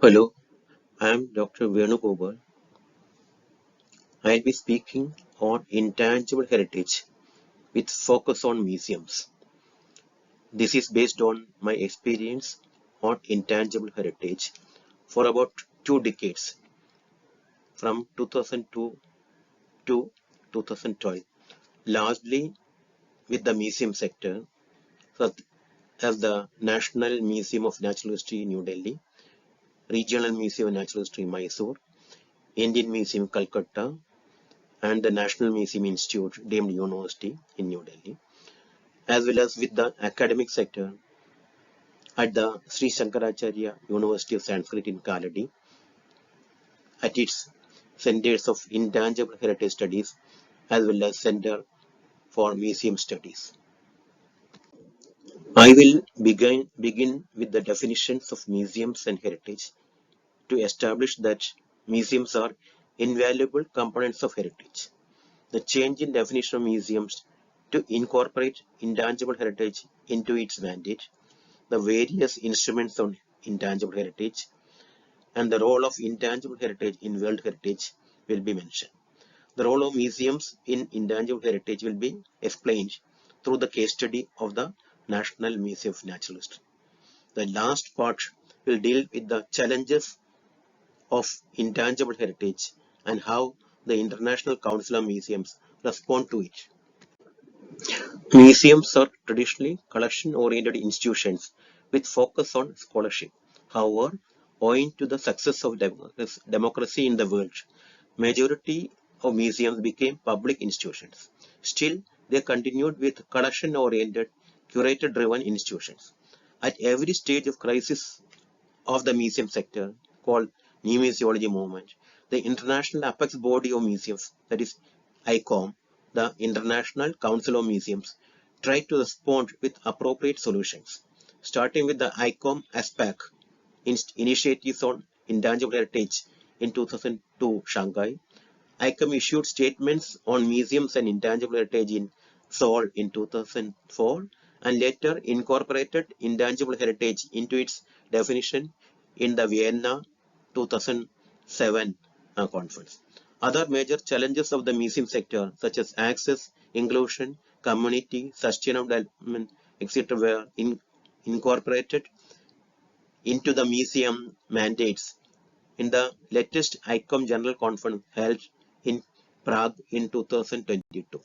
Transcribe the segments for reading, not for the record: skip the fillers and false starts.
Hello, I am Dr. Venugopal. I will be speaking on intangible heritage with focus on museums. This is based on my experience on intangible heritage for about 2 decades, from 2002 to 2012, largely with the museum sector, such as the National Museum of Natural History, New Delhi, Regional Museum of Natural History, Mysore, Indian Museum, Kolkata, and the National Museum Institute, deemed university in New Delhi, as well as with the academic sector at the Sri Sangrahalaya University of Sanskrit in Kaladi, at its Centers of Intangible Heritage Studies, as well as Center for Museum Studies. I will begin with the definitions of museums and heritage to establish that museums are invaluable components of heritage. The change in definition of museums to incorporate intangible heritage into its mandate, the various instruments on intangible heritage, and the role of intangible heritage in world heritage will be mentioned. The role of museums in intangible heritage will be explained through the case study of the National Museum of Natural History. The last part will deal with the challenges of intangible heritage and how the International Council of Museums respond to it. Museums are traditionally collection-oriented institutions with focus on scholarship. However, owing to the success of democracy in the world, majority of museums became public institutions. Still, they continued with collection-oriented, curator-driven institutions. At every stage of crisis of the museum sector, called New Museology Movement, the international apex body of museums, that is ICOM, the International Council of Museums, tried to respond with appropriate solutions, starting with the ICOM ASPAC initiatives on intangible heritage in 2002 Shanghai. ICOM issued statements on museums and intangible heritage in Seoul in 2004 and later incorporated intangible heritage into its definition in the Vienna 2007 conference. Other major challenges of the museum sector, such as access, inclusion, community, sustainable development, etc., were incorporated into the museum mandates in the latest ICOM General Conference held in Prague in 2022.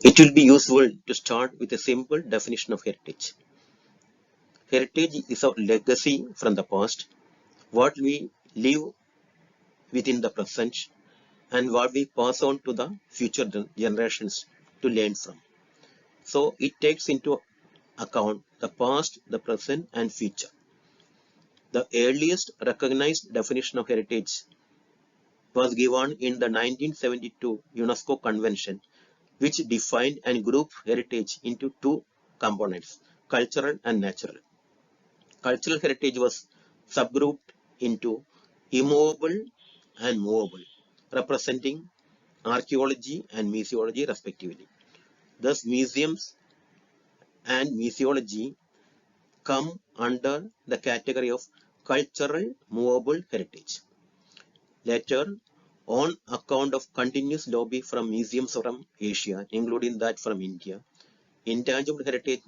It will be useful to start with a simple definition of heritage. Heritage is our legacy from the past, what we live within the present, and what we pass on to the future generations to learn from. So it takes into account the past, the present, and future. The earliest recognized definition of heritage was given in the 1972 UNESCO Convention, which defined and grouped heritage into two components, cultural and natural. Cultural heritage was subgrouped into immovable and movable, representing archaeology and museology respectively. Thus, museums and museology come under the category of cultural movable heritage. Later, on account of continuous lobby from museums from Asia, including that from India, intangible heritage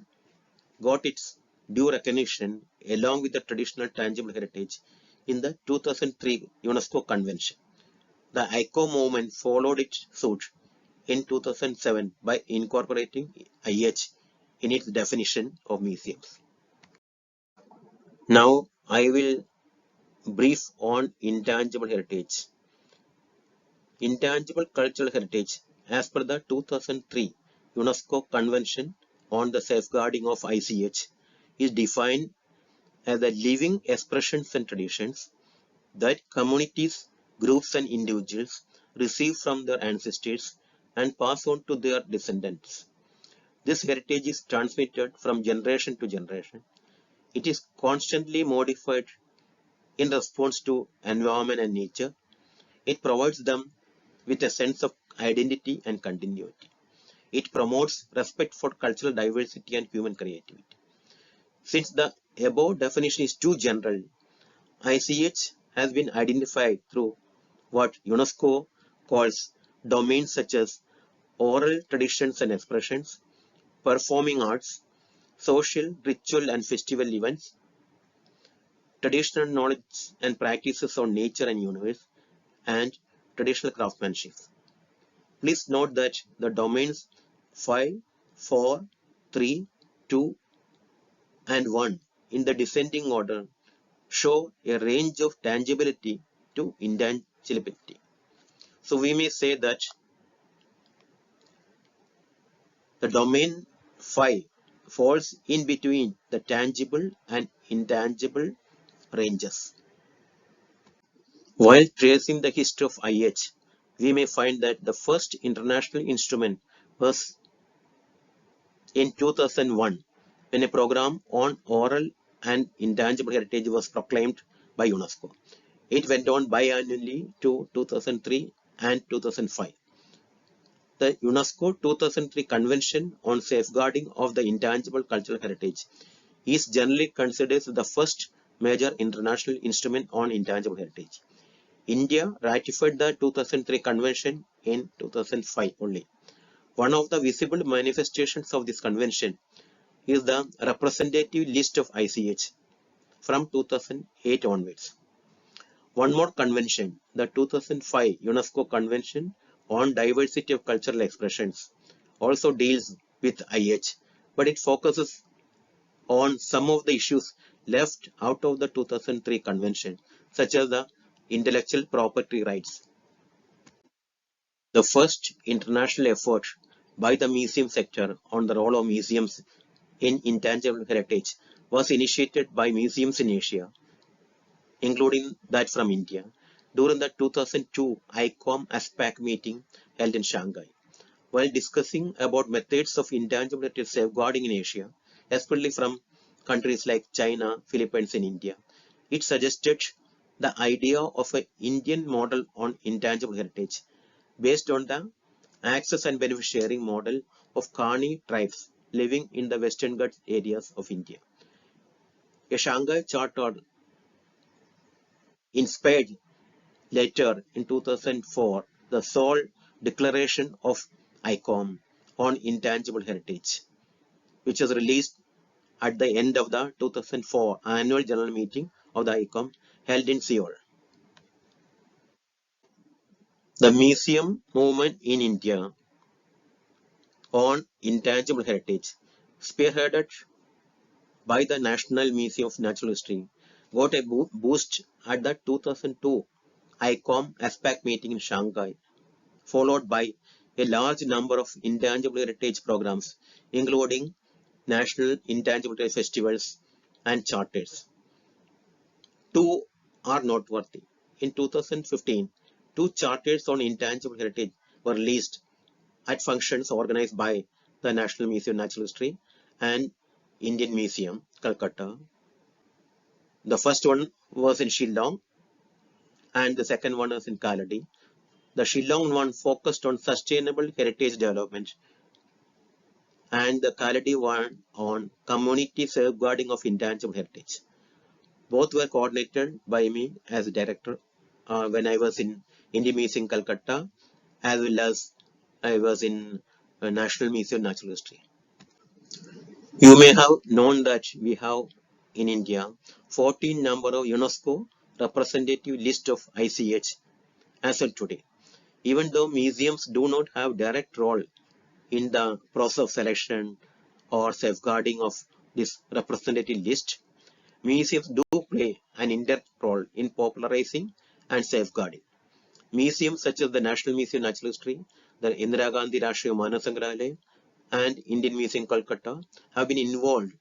got its due recognition along with the traditional tangible heritage in the 2003 UNESCO Convention. The ICO movement followed its suit in 2007 by incorporating IH in its definition of museums. Now I will brief on intangible heritage. Intangible cultural heritage, as per the 2003 UNESCO Convention on the Safeguarding of ICH, is defined as the living expressions and traditions that communities, groups, and individuals receive from their ancestors and pass on to their descendants. This heritage is transmitted from generation to generation. It is constantly modified in response to environment and nature. It provides them with a sense of identity and continuity. It promotes respect for cultural diversity and human creativity. Since the above definition is too general, ICH has been identified through what UNESCO calls domains such as oral traditions and expressions, performing arts, social, ritual and festival events, traditional knowledge and practices on nature and universe, and traditional craftsmanship. Please note that the domains 5, 4, 3, 2, and 1 in the descending order show a range of tangibility to intangibility. So we may say that the domain 5 falls in between the tangible and intangible ranges. While tracing the history of IH, we may find that the first international instrument was in 2001 when a program on oral and intangible heritage was proclaimed by UNESCO. It went on biannually to 2003 and 2005. The UNESCO 2003 Convention on Safeguarding of the Intangible Cultural Heritage is generally considered the first major international instrument on intangible heritage. India ratified the 2003 Convention in 2005 only. One of the visible manifestations of this convention is the representative list of ICH from 2008 onwards. One more convention, the 2005 UNESCO Convention on Diversity of Cultural Expressions, also deals with IH, but it focuses on some of the issues left out of the 2003 convention, such as the intellectual property rights. The first international effort by the museum sector on the role of museums in intangible heritage was initiated by museums in Asia, including that from India, during the 2002 ICOM ASPAC meeting held in Shanghai. While discussing about methods of intangible heritage safeguarding in Asia, especially from countries like China, Philippines, and India, it suggested the idea of an Indian model on intangible heritage based on the access and benefit sharing model of Kani tribes living in the Western Ghats areas of India. A Shanghai Charter inspired later in 2004 the sole declaration of ICOM on intangible heritage, which was released at the end of the 2004 annual general meeting of the ICOM held in Seoul. The museum movement in India on intangible heritage, spearheaded by the National Museum of Natural History, got a boost at the 2002 ICOM ASPAC meeting in Shanghai, followed by a large number of intangible heritage programs, including national intangible heritage festivals and charters. Two are noteworthy. In 2015, two charters on intangible heritage were released at functions organized by the National Museum of Natural History and Indian Museum, Kolkata. The first one was in Shillong and the second one was in Kaladi. The Shillong one focused on sustainable heritage development and the Kaladi one on community safeguarding of intangible heritage. Both were coordinated by me as a director when I was in Indian Museum, Calcutta, as well as I was in National Museum of Natural History. You may have known that we have in India 14 number of UNESCO representative list of ICH as of today. Even though museums do not have direct role in the process of selection or safeguarding of this representative list, museums do play an indirect role in popularizing and safeguarding. Museums such as the National Museum of Natural History, the Indira Gandhi Rashtriya Manav Sangrahalaya, and Indian Museum Kolkata have been involved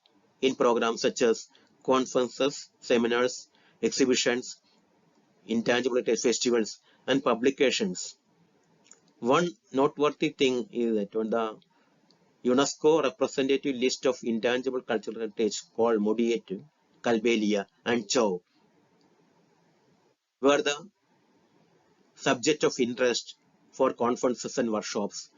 in programs such as conferences, seminars, exhibitions, intangible heritage festivals, and publications. One noteworthy thing is that on the UNESCO representative list of intangible cultural heritage called Modietu, Kalbelia, and Chow were the subject of interest for conferences and workshops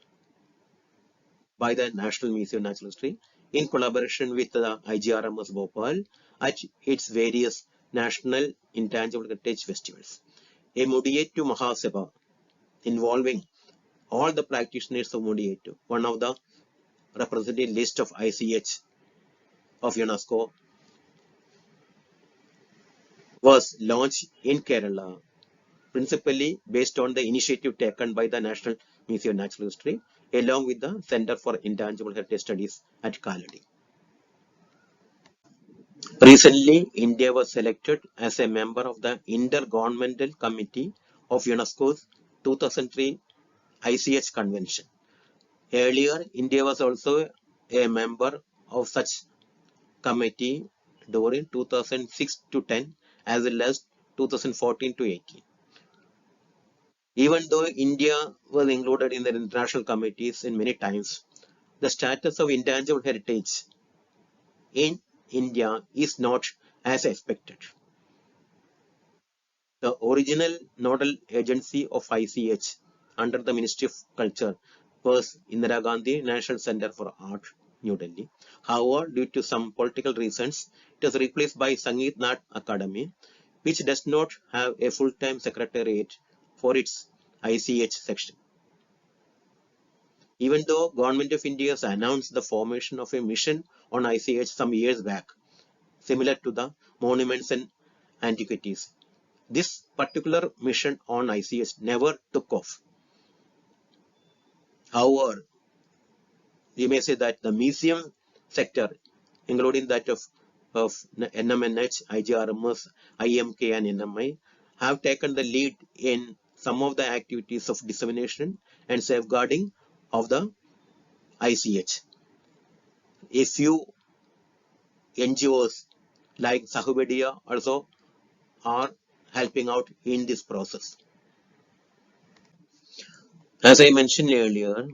by the National Museum of Natural History in collaboration with the IGRMS Bhopal at its various national intangible heritage festivals. A Mudiyettu Mahasabha involving all the practitioners of Mudiyettu, one of the representative list of ICH of UNESCO, was launched in Kerala, principally based on the initiative taken by the National Museum of Natural History, along with the Center for Intangible Heritage Studies at Kaladi. Recently, India was selected as a member of the Intergovernmental Committee of UNESCO's 2003 ICH Convention. Earlier, India was also a member of such committee during 2006 to 10 as well as 2014 to 18. Even though India was included in the international committees in many times, the status of intangible heritage in India is not as expected. The original nodal agency of ICH under the Ministry of Culture was Indira Gandhi National Center for Art, New Delhi. However, due to some political reasons, it was replaced by Sangeet Nat Academy, which does not have a full-time secretariat for its ICH section. Even though Government of India has announced the formation of a mission on ICH some years back, similar to the monuments and antiquities, this particular mission on ICH never took off. However, you may say that the museum sector, including that of NMNH, IGRMS, IMK and NMI, have taken the lead in some of the activities of dissemination and safeguarding of the ICH. A few NGOs like Sahubedia also are helping out in this process. As I mentioned earlier,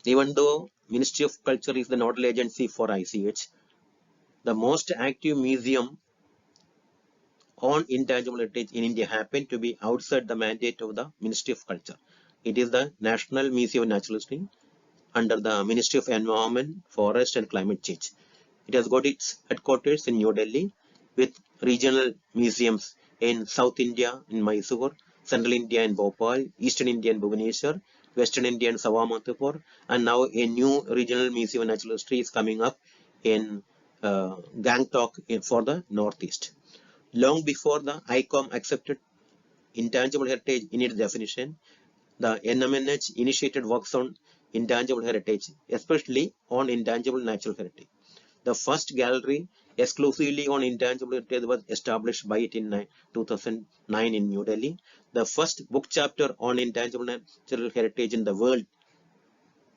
even though Ministry of Culture is the nodal agency for ICH, the most active museum on intangible heritage in India happen to be outside the mandate of the Ministry of Culture. It is the National Museum of Natural History under the Ministry of Environment, Forest and Climate Change. It has got its headquarters in New Delhi with regional museums in South India in Mysore, Central India in Bhopal, Eastern India in Bhubaneswar, Western India in Sawamatupur, and now a new regional museum of natural history is coming up in Gangtok for the Northeast. Long before the ICOM accepted intangible heritage in its definition, the NMNH initiated works on intangible heritage, especially on intangible natural heritage. The first gallery exclusively on intangible heritage was established by it in 2009 in New Delhi. The first book chapter on intangible natural heritage in the world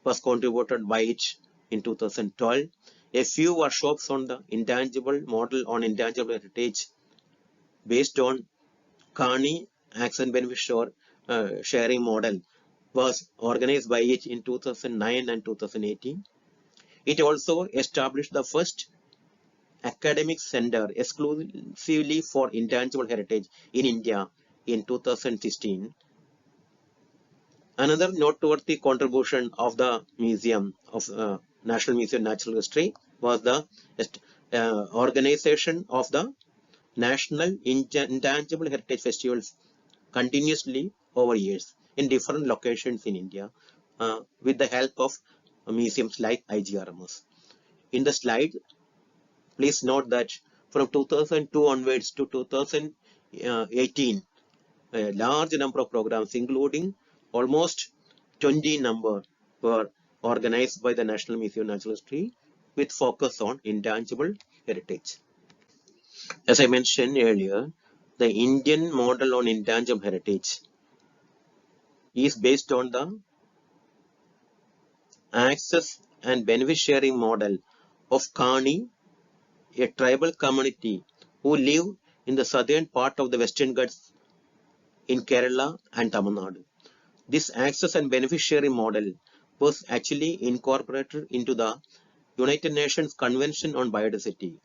was contributed by it in 2012. A few workshops on the intangible model on intangible heritage based on Carney Action Benefit sharing model was organized by it in 2009 and 2018. It also established the first academic center exclusively for intangible heritage in India in 2016. Another noteworthy contribution of the Museum of National Museum of Natural History was the organization of the National Intangible Heritage Festivals continuously over years in different locations in India with the help of museums like IGRMS. In the slide, please note that from 2002 onwards to 2018, a large number of programs, including almost 20 number, were organized by the National Museum of Natural History with focus on intangible heritage. As I mentioned earlier, the Indian model on intangible heritage is based on the access and benefit sharing model of Kani, a tribal community who live in the southern part of the Western Ghats in Kerala and Tamil Nadu. This access and benefit sharing model was actually incorporated into the United Nations Convention on Biodiversity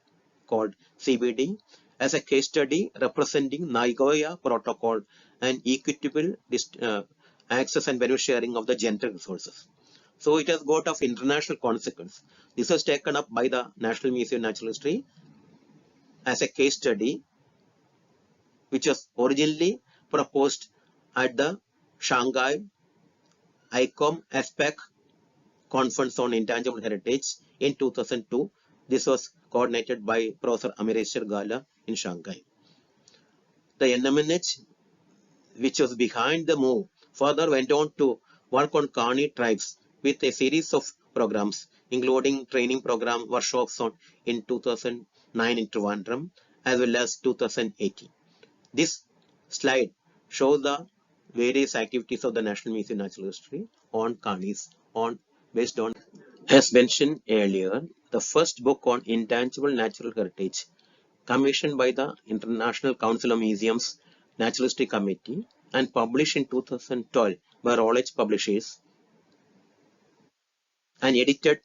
called CBD as a case study representing Nagoya Protocol and equitable access and benefit sharing of the genetic resources. So it has got of international consequence. This was taken up by the National Museum of Natural History as a case study which was originally proposed at the Shanghai ICOM ASPEC Conference on Intangible Heritage in 2002. This was coordinated by Professor Amireshwar Gala in Shanghai. The NMNH, which was behind the move, further went on to work on Kani tribes with a series of programs, including training program workshops in 2009 in Trivandrum as well as 2018. This slide shows the various activities of the National Museum of Natural History on Kanis based on, as mentioned earlier, the first book on intangible natural heritage commissioned by the International Council of Museums Natural History Committee and published in 2012 by Routledge Publishers and edited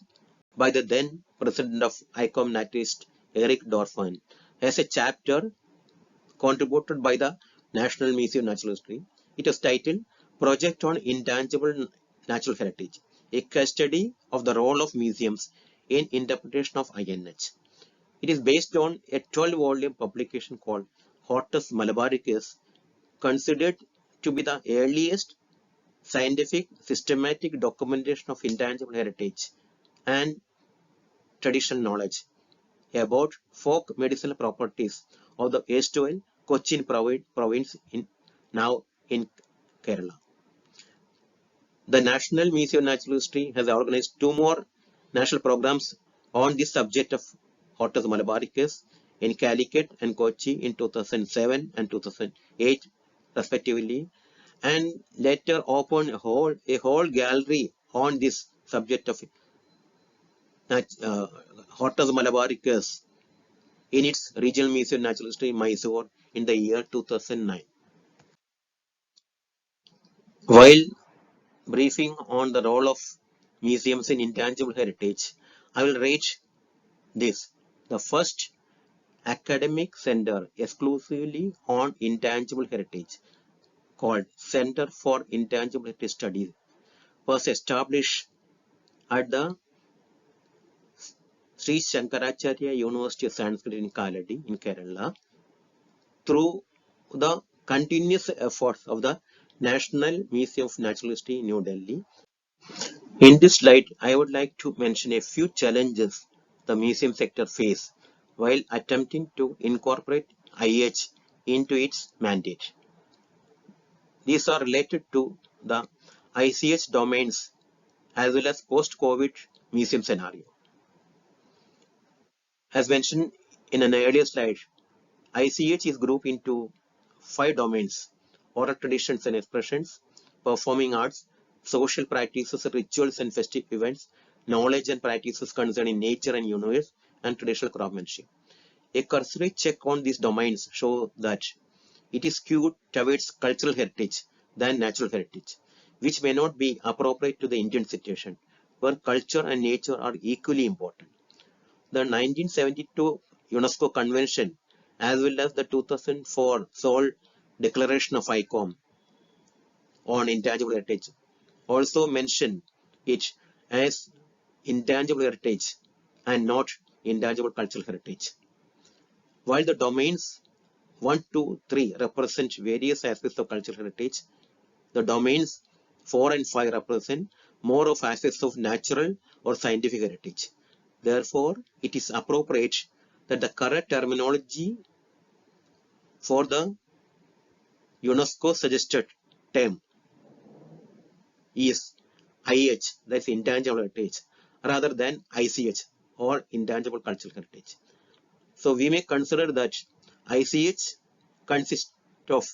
by the then president of ICOM naturalist Eric Dorfman as a chapter contributed by the National Museum of Natural History. It was titled Project on Intangible Natural Heritage, a case study of the role of museums in interpretation of INH. It is based on a 12-volume publication called Hortus Malabaricus, considered to be the earliest scientific systematic documentation of intangible heritage and traditional knowledge about folk medicinal properties of the erstwhile Cochin province now in Kerala. The National Museum of Natural History has organized 2 more national programs on this subject of Hortus Malabaricus in Calicut and Kochi in 2007 and 2008 respectively, and later opened a whole gallery on this subject of Hortus Malabaricus in its Regional Museum of Natural History, Mysore, in the year 2009. While briefing on the role of museums in intangible heritage, I will rate this: the first academic center exclusively on intangible heritage, called Center for Intangible Heritage Studies, was established at the Sri Shankaracharya University of Sanskrit in Kaladi in Kerala through the continuous efforts of the National Museum of Natural History in New Delhi. In this slide, I would like to mention a few challenges the museum sector face while attempting to incorporate IH into its mandate. These are related to the ICH domains as well as post-COVID museum scenario. As mentioned in an earlier slide, ICH is grouped into 5 domains: oral traditions and expressions, performing arts, social practices, rituals and festive events, knowledge and practices concerning nature and universe, and traditional craftsmanship. A cursory check on these domains shows that it is skewed towards cultural heritage than natural heritage, which may not be appropriate to the Indian situation, where culture and nature are equally important. The 1972 UNESCO Convention as well as the 2004 Seoul Declaration of ICOM on Intangible Heritage also mention it as intangible heritage and not intangible cultural heritage. While the domains 1, 2, 3 represent various aspects of cultural heritage, the domains 4 and 5 represent more of aspects of natural or scientific heritage. Therefore, it is appropriate that the correct terminology for the UNESCO suggested term is IH, that's intangible heritage, rather than ICH or intangible cultural heritage. So we may consider that ICH consists of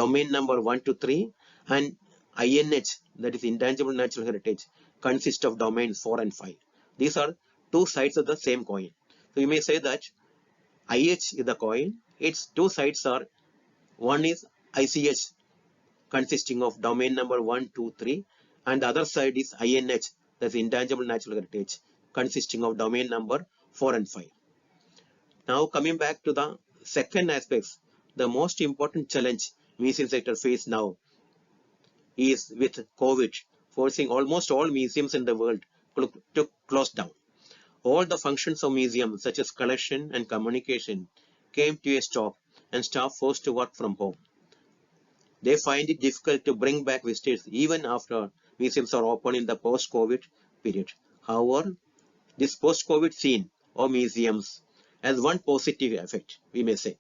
domain number 1 to 3 and INH, that is intangible natural heritage, consists of domains 4 and 5. These are 2 sides of the same coin. So you may say that IH is the coin, its 2 sides are, one is ICH consisting of domain number 1, 2, 3, and the other side is INH, that's intangible natural heritage, consisting of domain number 4 and 5. Now coming back to the second aspects, the most important challenge museum sector face now is with COVID, forcing almost all museums in the world to close down. All the functions of museums such as collection and communication came to a stop and staff forced to work from home. They find it difficult to bring back visitors even after museums are open in the post-COVID period. However, this post-COVID scene of museums has one positive effect, we may say.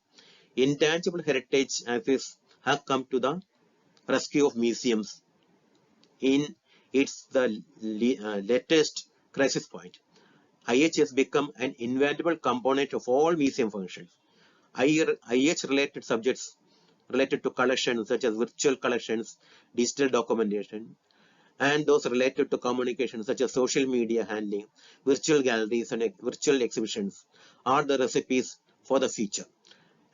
Intangible heritage access have come to the rescue of museums in the latest crisis point. IH has become an invaluable component of all museum functions. IH-related subjects related to collections such as virtual collections, digital documentation, and those related to communication such as social media handling, virtual galleries and virtual exhibitions are the recipes for the future.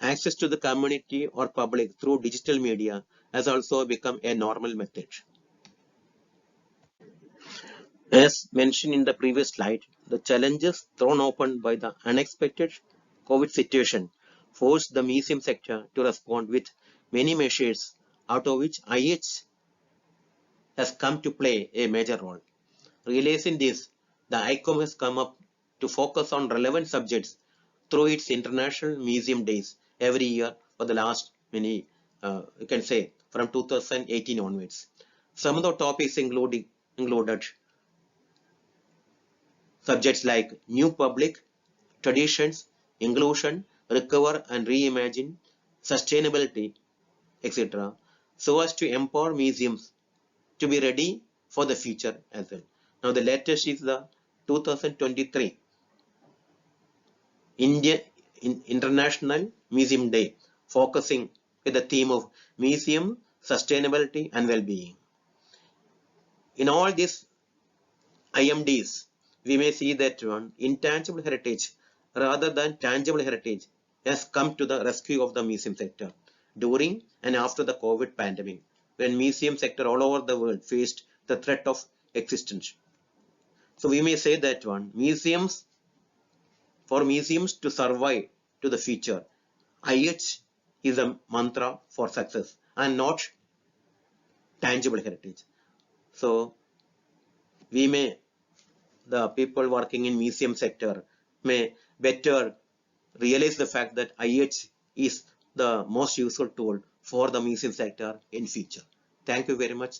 Access to the community or public through digital media has also become a normal method. As mentioned in the previous slide, the challenges thrown open by the unexpected COVID situation forced the museum sector to respond with many measures, out of which IH has come to play a major role. Realizing this, the ICOM has come up to focus on relevant subjects through its International Museum Days every year for the last many, you can say, from 2018 onwards. Some of the topics included subjects like new public, traditions, inclusion, recover and reimagine, sustainability, etc., so as to empower museums to be ready for the future as well. Now the latest is the 2023 International Museum Day, focusing with the theme of museum, sustainability and well-being. In all these IMDs, we may see that one intangible heritage rather than tangible heritage has come to the rescue of the museum sector during and after the COVID pandemic, when museum sector all over the world faced the threat of existence. So we may say that one for museums to survive to the future, IH is a mantra for success and not tangible heritage. So the people working in museum sector may better realize the fact that IH is the most useful tool for the museum sector in future. Thank you very much.